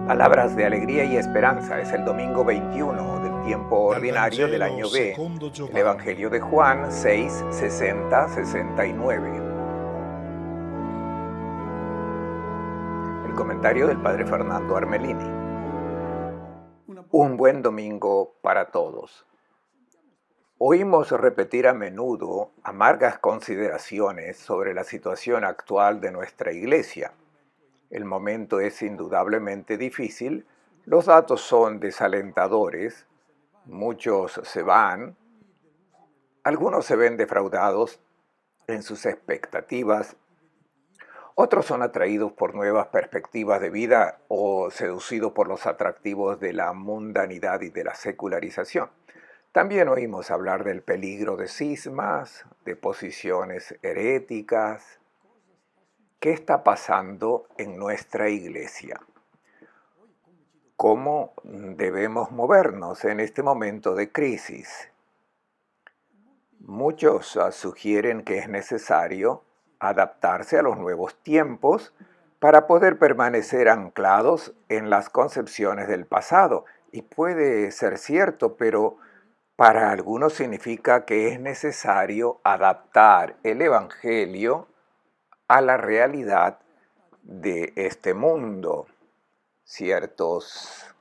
Palabras de alegría y esperanza. Es el domingo 21 del tiempo ordinario del año B. El Evangelio de Juan 6, 60, 69. El comentario del Padre Fernando Armelini. Un buen domingo para todos. Oímos repetir a menudo amargas consideraciones sobre la situación actual de nuestra Iglesia. El momento es indudablemente difícil, los datos son desalentadores, muchos se van, algunos se ven defraudados en sus expectativas, otros son atraídos por nuevas perspectivas de vida o seducidos por los atractivos de la mundanidad y de la secularización. También oímos hablar del peligro de cismas, de posiciones heréticas. ¿Qué está pasando en nuestra iglesia? ¿Cómo debemos movernos en este momento de crisis? Muchos sugieren que es necesario adaptarse a los nuevos tiempos para poder permanecer anclados en las concepciones del pasado. Y puede ser cierto, pero para algunos significa que es necesario adaptar el Evangelio a la realidad de este mundo. Ciertos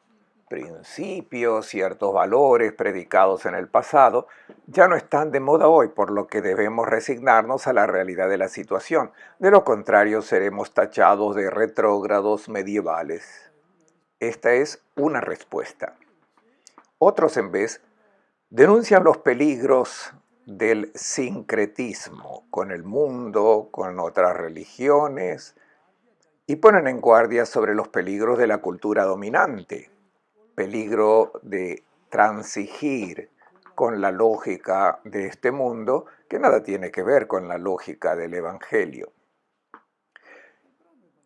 principios, ciertos valores predicados en el pasado ya no están de moda hoy, por lo que debemos resignarnos a la realidad de la situación. De lo contrario, seremos tachados de retrógrados medievales. Esta es una respuesta. Otros, en vez, denuncian los peligros del sincretismo con el mundo, con otras religiones, y ponen en guardia sobre los peligros de la cultura dominante, peligro de transigir con la lógica de este mundo, que nada tiene que ver con la lógica del Evangelio.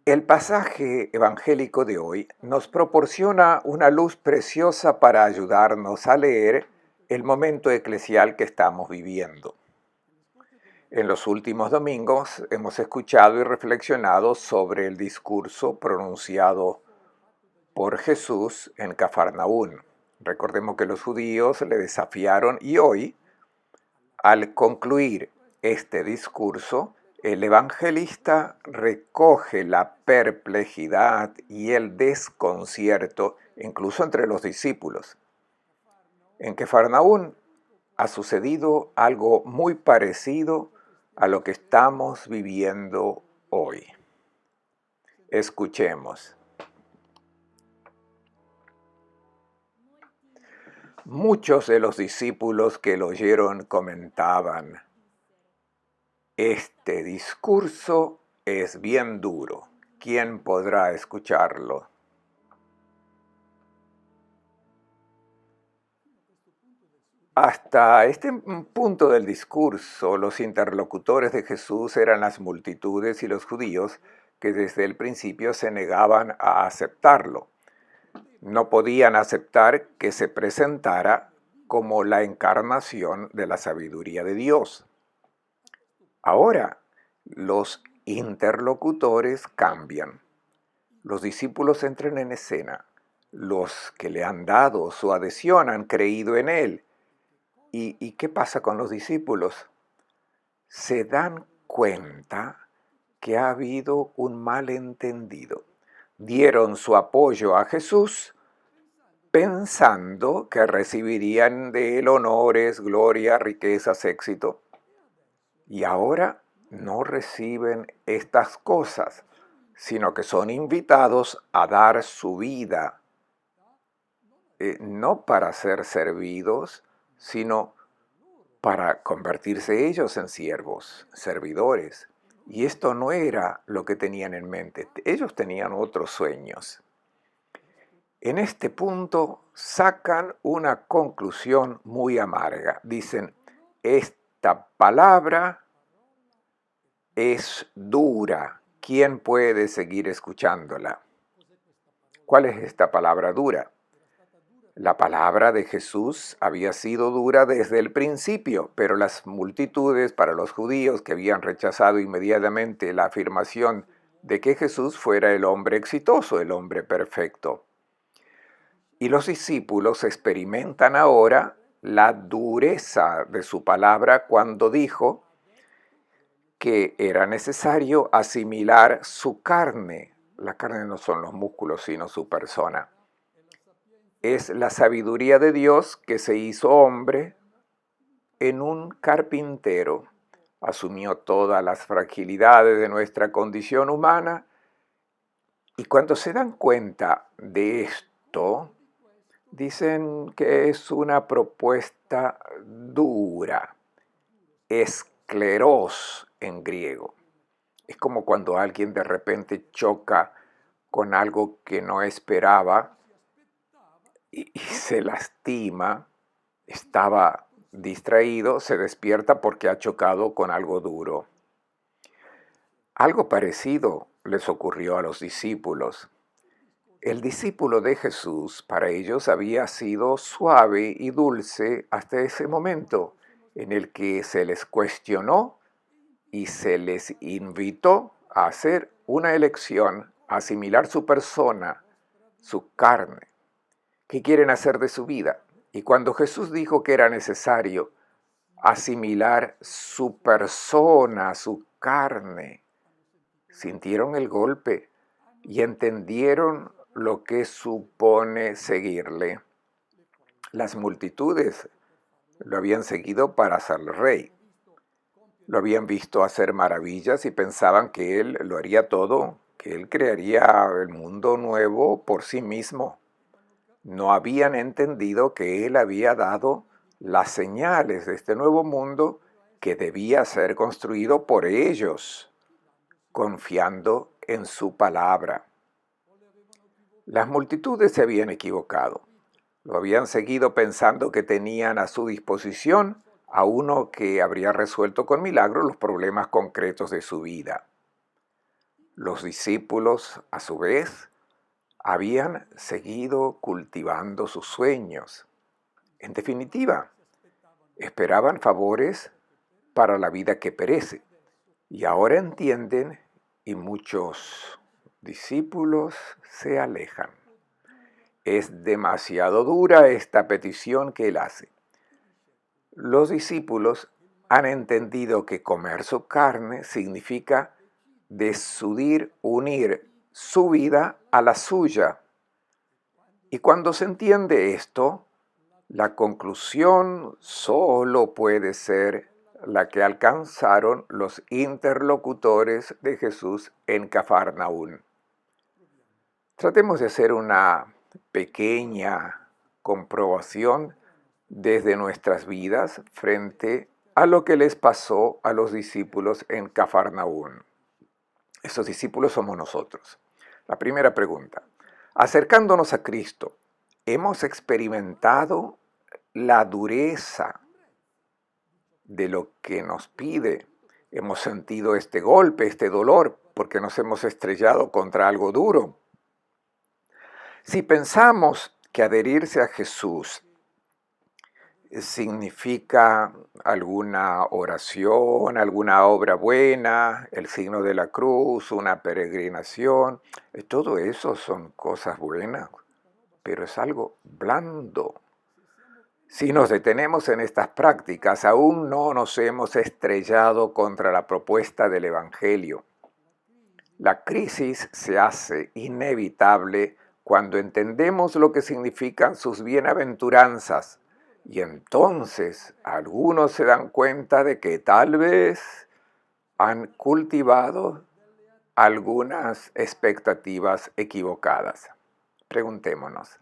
El pasaje evangélico de hoy nos proporciona una luz preciosa para ayudarnos a leer el momento eclesial que estamos viviendo. En los últimos domingos hemos escuchado y reflexionado sobre el discurso pronunciado por Jesús en Cafarnaún. Recordemos que los judíos le desafiaron y hoy, al concluir este discurso, el evangelista recoge la perplejidad y el desconcierto, incluso entre los discípulos. En Cafarnaún ha sucedido algo muy parecido a lo que estamos viviendo hoy. Escuchemos. Muchos de los discípulos que lo oyeron comentaban: este discurso es bien duro, ¿quién podrá escucharlo? Hasta este punto del discurso, los interlocutores de Jesús eran las multitudes y los judíos que desde el principio se negaban a aceptarlo. No podían aceptar que se presentara como la encarnación de la sabiduría de Dios. Ahora, los interlocutores cambian. Los discípulos entran en escena. Los que le han dado su adhesión han creído en él. ¿Y qué pasa con los discípulos? Se dan cuenta que ha habido un malentendido. Dieron su apoyo a Jesús pensando que recibirían de él honores, gloria, riquezas, éxito. Y ahora no reciben estas cosas, sino que son invitados a dar su vida, no para ser servidos, sino para convertirse ellos en siervos, servidores. Y esto no era lo que tenían en mente. Ellos tenían otros sueños. En este punto sacan una conclusión muy amarga. Dicen, esta palabra es dura. ¿Quién puede seguir escuchándola? ¿Cuál es esta palabra dura? La palabra de Jesús había sido dura desde el principio, pero las multitudes, para los judíos que habían rechazado inmediatamente la afirmación de que Jesús fuera el hombre exitoso, el hombre perfecto, Y los discípulos experimentan ahora la dureza de su palabra cuando dijo que era necesario asimilar su carne. La carne no son los músculos, sino su persona. Es la sabiduría de Dios que se hizo hombre en un carpintero. Asumió todas las fragilidades de nuestra condición humana y cuando se dan cuenta de esto, dicen que es una propuesta dura, escleros en griego. Es como cuando alguien de repente choca con algo que no esperaba y se lastima, estaba distraído, se despierta porque ha chocado con algo duro. Algo parecido les ocurrió a los discípulos. El discípulo de Jesús para ellos había sido suave y dulce hasta ese momento en el que se les cuestionó y se les invitó a hacer una elección, a asimilar su persona, su carne. ¿Qué quieren hacer de su vida? Y cuando Jesús dijo que era necesario asimilar su persona, su carne, sintieron el golpe y entendieron lo que supone seguirle. Las multitudes lo habían seguido para hacerle rey. Lo habían visto hacer maravillas y pensaban que él lo haría todo, que él crearía el mundo nuevo por sí mismo. No habían entendido que él había dado las señales de este nuevo mundo que debía ser construido por ellos, confiando en su palabra. Las multitudes se habían equivocado. Lo habían seguido pensando que tenían a su disposición a uno que habría resuelto con milagro los problemas concretos de su vida. Los discípulos, a su vez, habían seguido cultivando sus sueños. En definitiva, esperaban favores para la vida que perece. Y ahora entienden y muchos discípulos se alejan. Es demasiado dura esta petición que él hace. Los discípulos han entendido que comer su carne significa unir su vida a la suya. Y cuando se entiende esto, la conclusión solo puede ser la que alcanzaron los interlocutores de Jesús en Cafarnaún. Tratemos de hacer una pequeña comprobación desde nuestras vidas frente a lo que les pasó a los discípulos en Cafarnaún. Esos discípulos somos nosotros. La primera pregunta: acercándonos a Cristo, ¿hemos experimentado la dureza de lo que nos pide? ¿Hemos sentido este golpe, este dolor, porque nos hemos estrellado contra algo duro? Si pensamos que adherirse a Jesús significa alguna oración, alguna obra buena, el signo de la cruz, una peregrinación, todo eso son cosas buenas, pero es algo blando. Si nos detenemos en estas prácticas, aún no nos hemos estrellado contra la propuesta del Evangelio. La crisis se hace inevitable cuando entendemos lo que significan sus bienaventuranzas, y entonces algunos se dan cuenta de que tal vez han cultivado algunas expectativas equivocadas. Preguntémonos,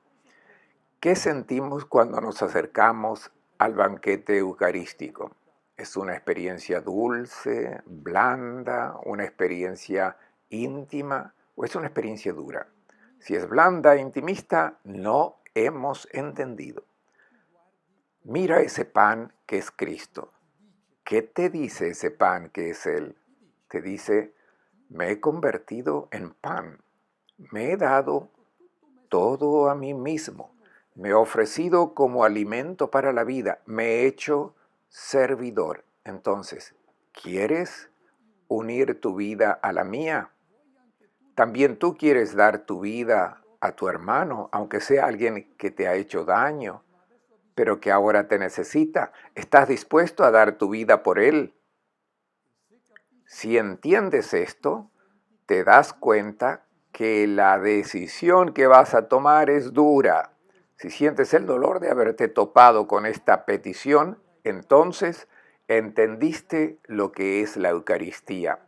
¿qué sentimos cuando nos acercamos al banquete eucarístico? ¿Es una experiencia dulce, blanda, una experiencia íntima o es una experiencia dura? Si es blanda e intimista, no hemos entendido. Mira ese pan que es Cristo. ¿Qué te dice ese pan que es Él? Te dice: me he convertido en pan, me he dado todo a mí mismo, me he ofrecido como alimento para la vida, me he hecho servidor. Entonces, ¿quieres unir tu vida a la mía? ¿También tú quieres dar tu vida a tu hermano, aunque sea alguien que te ha hecho daño, pero que ahora te necesita. ¿Estás dispuesto a dar tu vida por él? Si entiendes esto, te das cuenta que la decisión que vas a tomar es dura. Si sientes el dolor de haberte topado con esta petición, entonces entendiste lo que es la Eucaristía.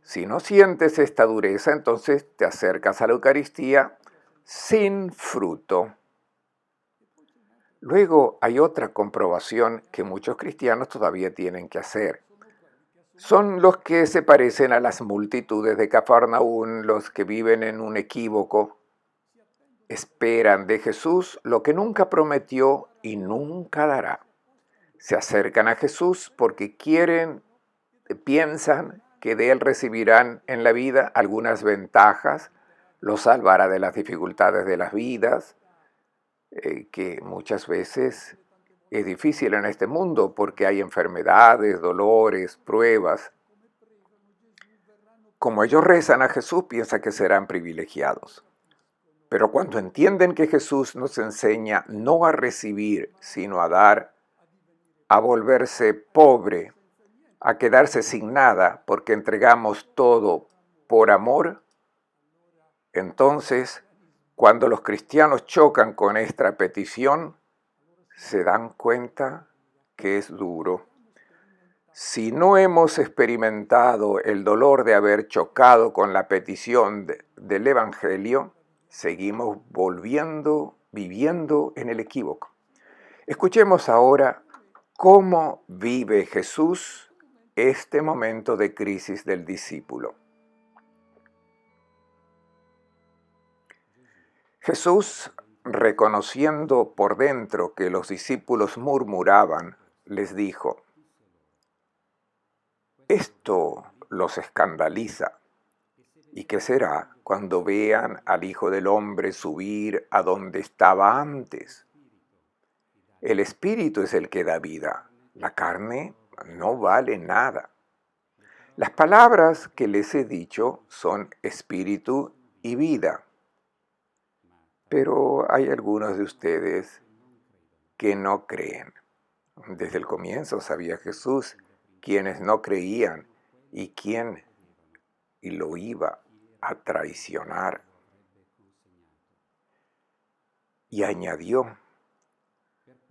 Si no sientes esta dureza, entonces te acercas a la Eucaristía sin fruto. Luego hay otra comprobación que muchos cristianos todavía tienen que hacer. Son los que se parecen a las multitudes de Cafarnaún, los que viven en un equívoco, esperan de Jesús lo que nunca prometió y nunca dará. Se acercan a Jesús porque piensan que de él recibirán en la vida algunas ventajas, los salvará de las dificultades de las vidas, que muchas veces es difícil en este mundo porque hay enfermedades, dolores, pruebas. Como ellos rezan a Jesús, piensan que serán privilegiados. Pero cuando entienden que Jesús nos enseña no a recibir, sino a dar, a volverse pobre, a quedarse sin nada porque entregamos todo por amor, entonces, cuando los cristianos chocan con esta petición, se dan cuenta que es duro. Si no hemos experimentado el dolor de haber chocado con la petición del Evangelio, seguimos viviendo en el equívoco. Escuchemos ahora cómo vive Jesús este momento de crisis del discípulo. Jesús, reconociendo por dentro que los discípulos murmuraban, les dijo: «Esto los escandaliza. ¿Y qué será cuando vean al Hijo del Hombre subir a donde estaba antes? El Espíritu es el que da vida, la carne no vale nada. Las palabras que les he dicho son espíritu y vida». Pero hay algunos de ustedes que no creen. Desde el comienzo sabía Jesús quienes no creían y quién lo iba a traicionar. Y añadió: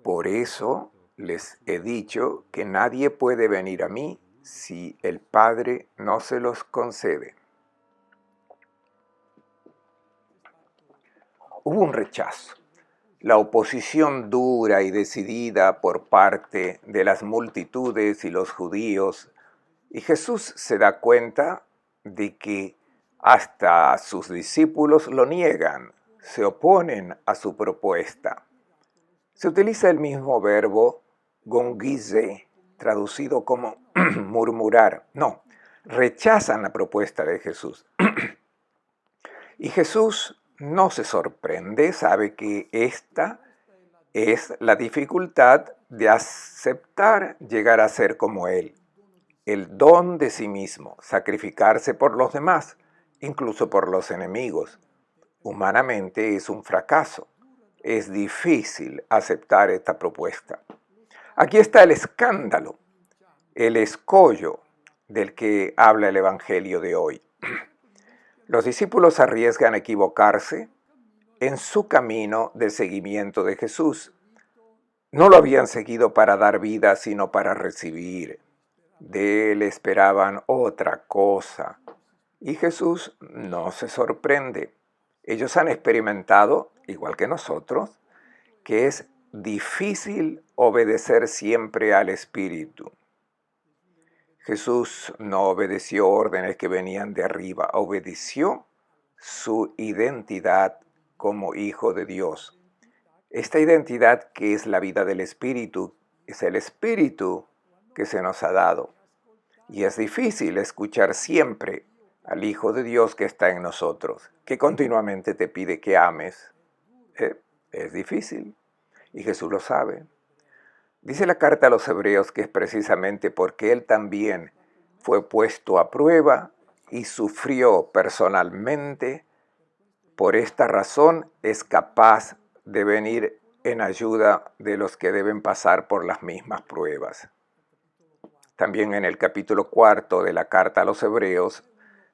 «Por eso les he dicho que nadie puede venir a mí si el Padre no se los concede». Hubo un rechazo, la oposición dura y decidida por parte de las multitudes y los judíos, y Jesús se da cuenta de que hasta sus discípulos lo niegan, se oponen a su propuesta. Se utiliza el mismo verbo gongize, traducido como murmurar. No, rechazan la propuesta de Jesús. Y Jesús no se sorprende, sabe que esta es la dificultad de aceptar llegar a ser como Él. El don de sí mismo, sacrificarse por los demás, incluso por los enemigos. Humanamente es un fracaso. Es difícil aceptar esta propuesta. Aquí está el escándalo, el escollo del que habla el Evangelio de hoy. Los discípulos arriesgan a equivocarse en su camino de seguimiento de Jesús. No lo habían seguido para dar vida, sino para recibir. De él esperaban otra cosa. Y Jesús no se sorprende. Ellos han experimentado, igual que nosotros, que es difícil obedecer siempre al Espíritu. Jesús no obedeció órdenes que venían de arriba, obedeció su identidad como Hijo de Dios. Esta identidad que es la vida del Espíritu, es el Espíritu que se nos ha dado. Y es difícil escuchar siempre al Hijo de Dios que está en nosotros, que continuamente te pide que ames. Es difícil, y Jesús lo sabe. Dice la carta a los Hebreos que es precisamente porque Él también fue puesto a prueba y sufrió personalmente Por esta razón es capaz de venir en ayuda de los que deben pasar por las mismas pruebas. También en el capítulo 4 de la carta a los Hebreos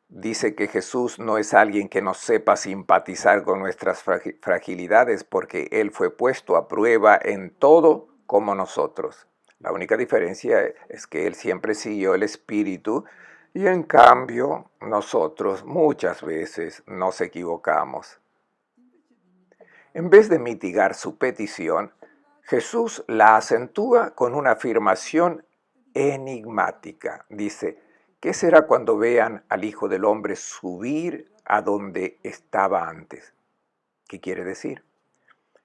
dice que Jesús no es alguien que no sepa simpatizar con nuestras fragilidades, porque Él fue puesto a prueba en todo como nosotros. La única diferencia es que Él siempre siguió el Espíritu y en cambio nosotros muchas veces nos equivocamos. En vez de mitigar su petición, Jesús la acentúa con una afirmación enigmática. Dice: ¿qué será cuando vean al Hijo del Hombre subir a donde estaba antes? ¿Qué quiere decir?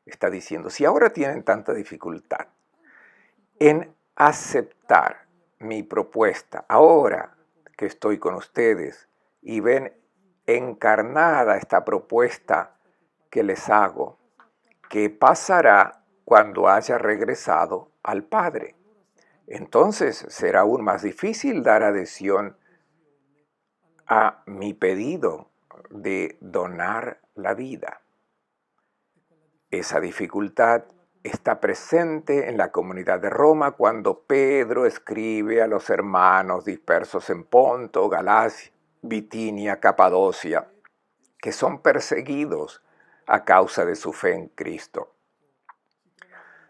Está diciendo, si ahora tienen tanta dificultad en aceptar mi propuesta, ahora que estoy con ustedes y ven encarnada esta propuesta que les hago, ¿qué pasará cuando haya regresado al Padre? Entonces será aún más difícil dar adhesión a mi pedido de donar la vida. Esa dificultad está presente en la comunidad de Roma cuando Pedro escribe a los hermanos dispersos en Ponto, Galacia, Bitinia, Capadocia, que son perseguidos a causa de su fe en Cristo.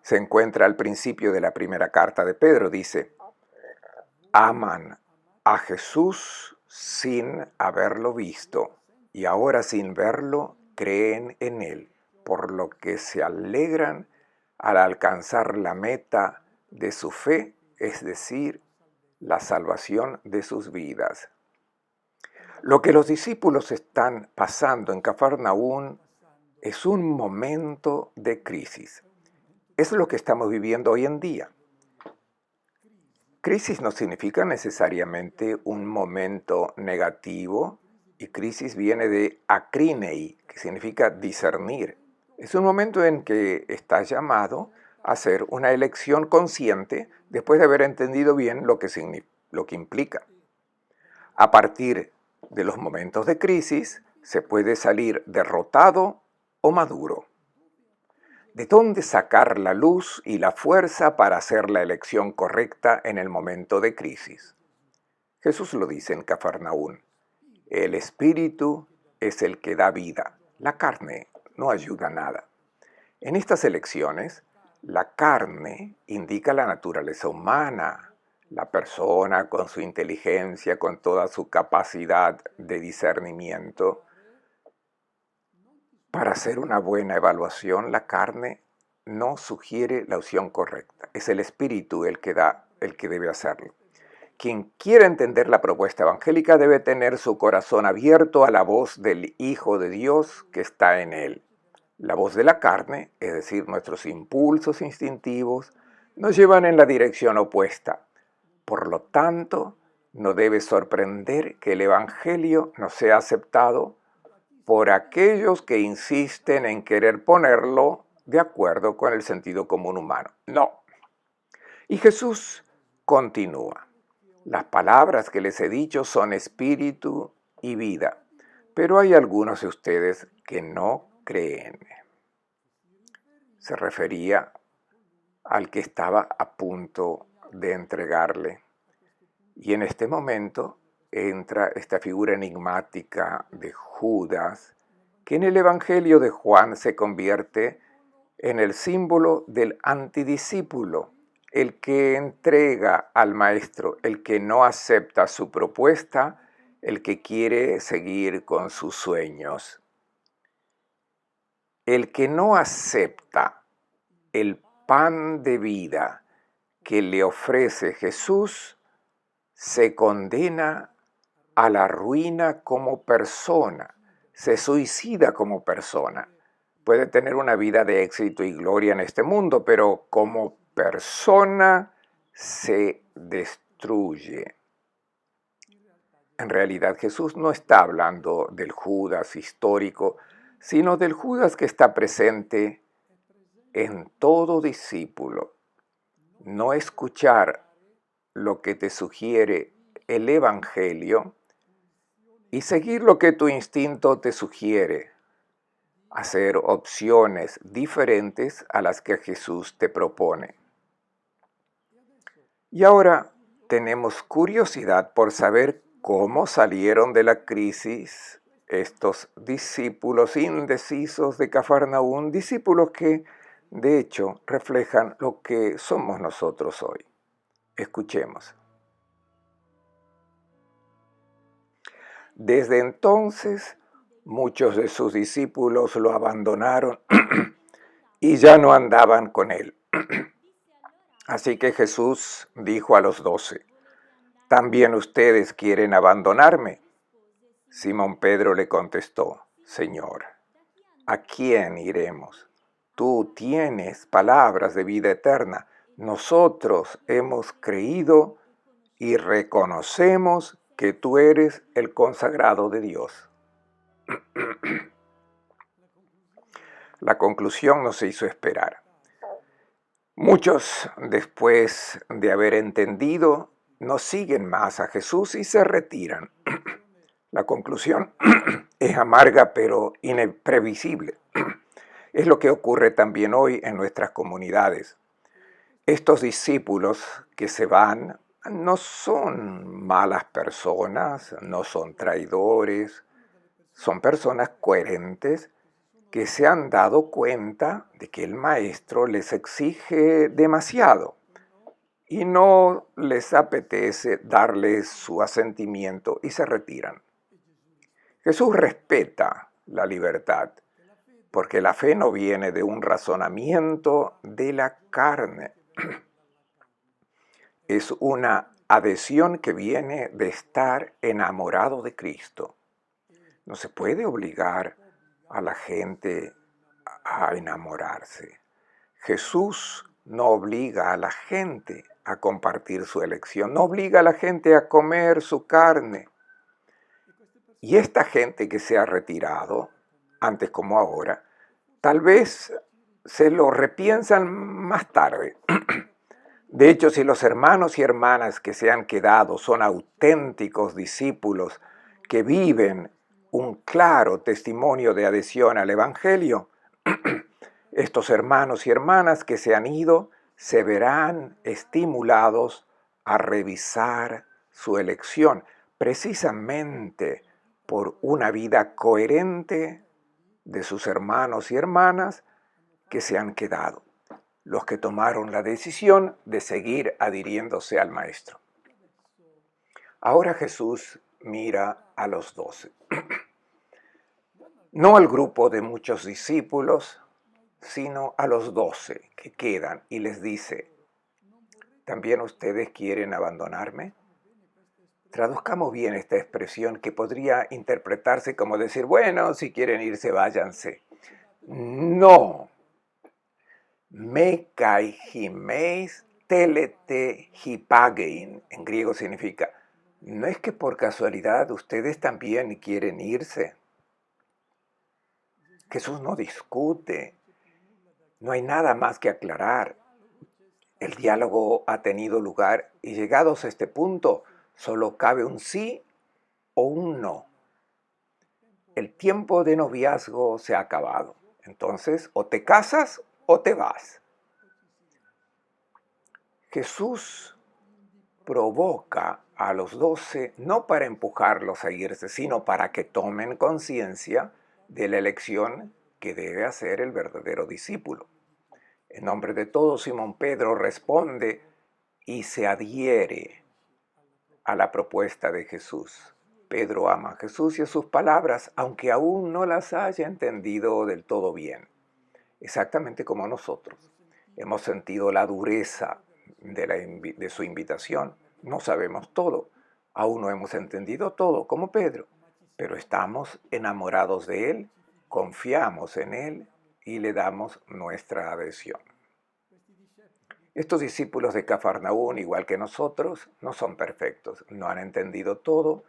Se encuentra al principio de la primera carta de Pedro, dice: aman a Jesús sin haberlo visto, y ahora sin verlo creen en Él, por lo que se alegran al alcanzar la meta de su fe, es decir, la salvación de sus vidas. Lo que los discípulos están pasando en Cafarnaún es un momento de crisis. Es lo que estamos viviendo hoy en día. Crisis no significa necesariamente un momento negativo, y crisis viene de akrinei, que significa discernir. Es un momento en que estás llamado a hacer una elección consciente después de haber entendido bien lo que implica. A partir de los momentos de crisis se puede salir derrotado o maduro. ¿De dónde sacar la luz y la fuerza para hacer la elección correcta en el momento de crisis? Jesús lo dice en Cafarnaún: el Espíritu es el que da vida, la carne no ayuda a nada. En estas elecciones, la carne indica la naturaleza humana, la persona con su inteligencia, con toda su capacidad de discernimiento. Para hacer una buena evaluación, la carne no sugiere la opción correcta. Es el Espíritu el que debe hacerlo. Quien quiera entender la propuesta evangélica debe tener su corazón abierto a la voz del Hijo de Dios que está en él. La voz de la carne, es decir, nuestros impulsos instintivos, nos llevan en la dirección opuesta. Por lo tanto, no debe sorprender que el Evangelio no sea aceptado por aquellos que insisten en querer ponerlo de acuerdo con el sentido común humano. No. Y Jesús continúa: las palabras que les he dicho son espíritu y vida, pero hay algunos de ustedes que no creen. Se refería al que estaba a punto de entregarle. Y en este momento entra esta figura enigmática de Judas, que en el Evangelio de Juan se convierte en el símbolo del antidiscípulo, el que entrega al maestro, el que no acepta su propuesta, el que quiere seguir con sus sueños. El que no acepta el pan de vida que le ofrece Jesús se condena a la ruina como persona, se suicida como persona. Puede tener una vida de éxito y gloria en este mundo, pero como persona se destruye. En realidad Jesús no está hablando del Judas histórico, sino del Judas que está presente en todo discípulo. No escuchar lo que te sugiere el Evangelio y seguir lo que tu instinto te sugiere, hacer opciones diferentes a las que Jesús te propone. Y ahora tenemos curiosidad por saber cómo salieron de la crisis estos discípulos indecisos de Cafarnaún, discípulos que de hecho reflejan lo que somos nosotros hoy. Escuchemos. Desde entonces, muchos de sus discípulos lo abandonaron y ya no andaban con él. Así que Jesús dijo a los 12, ¿también ustedes quieren abandonarme? Simón Pedro le contestó, Señor, ¿a quién iremos? Tú tienes palabras de vida eterna. Nosotros hemos creído y reconocemos que tú eres el consagrado de Dios. La conclusión no se hizo esperar. Muchos, después de haber entendido, no siguen más a Jesús y se retiran. La conclusión es amarga pero imprevisible. Es lo que ocurre también hoy en nuestras comunidades. Estos discípulos que se van no son malas personas, no son traidores, son personas coherentes que se han dado cuenta de que el maestro les exige demasiado y no les apetece darles su asentimiento y se retiran. Jesús respeta la libertad, porque la fe no viene de un razonamiento de la carne. Es una adhesión que viene de estar enamorado de Cristo. No se puede obligar a la gente a enamorarse. Jesús no obliga a la gente a compartir su elección, no obliga a la gente a comer su carne. Y esta gente que se ha retirado, antes como ahora, tal vez se lo repiensan más tarde. De hecho, si los hermanos y hermanas que se han quedado son auténticos discípulos que viven un claro testimonio de adhesión al Evangelio, estos hermanos y hermanas que se han ido se verán estimulados a revisar su elección, precisamente por una vida coherente de sus hermanos y hermanas que se han quedado, los que tomaron la decisión de seguir adhiriéndose al Maestro. Ahora Jesús mira a los 12, no al grupo de muchos discípulos, sino a los 12 que quedan y les dice, ¿también ustedes quieren abandonarme? Traduzcamos bien esta expresión que podría interpretarse como decir, bueno, si quieren irse, váyanse. No. Me kai himeis telete hipagein, en griego significa, no es que por casualidad ustedes también quieren irse. Jesús no discute, no hay nada más que aclarar. El diálogo ha tenido lugar y llegados a este punto, solo cabe un sí o un no. El tiempo de noviazgo se ha acabado. Entonces, o te casas o te vas. Jesús provoca a los 12 no para empujarlos a irse, sino para que tomen conciencia de la elección que debe hacer el verdadero discípulo. En nombre de todos, Simón Pedro responde y se adhiere a la propuesta de Jesús. Pedro ama a Jesús y a sus palabras, aunque aún no las haya entendido del todo bien. Exactamente como nosotros. Hemos sentido la dureza de su invitación. No sabemos todo. Aún no hemos entendido todo, como Pedro. Pero estamos enamorados de Él, confiamos en Él y le damos nuestra adhesión. Estos discípulos de Cafarnaún, igual que nosotros, no son perfectos, no han entendido todo,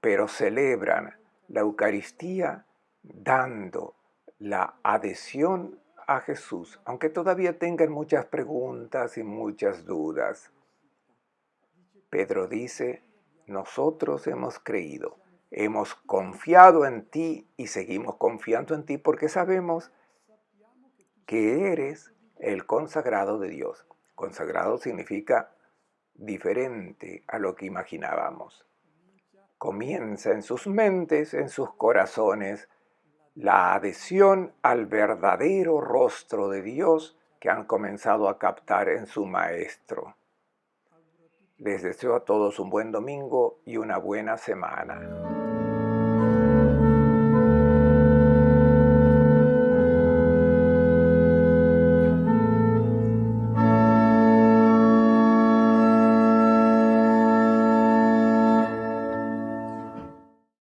pero celebran la Eucaristía dando la adhesión a Jesús, aunque todavía tengan muchas preguntas y muchas dudas. Pedro dice, nosotros hemos creído Hemos confiado en ti y seguimos confiando en ti porque sabemos que eres el consagrado de Dios. Consagrado significa diferente a lo que imaginábamos. Comienza en sus mentes, en sus corazones, la adhesión al verdadero rostro de Dios que han comenzado a captar en su Maestro. Les deseo a todos un buen domingo y una buena semana.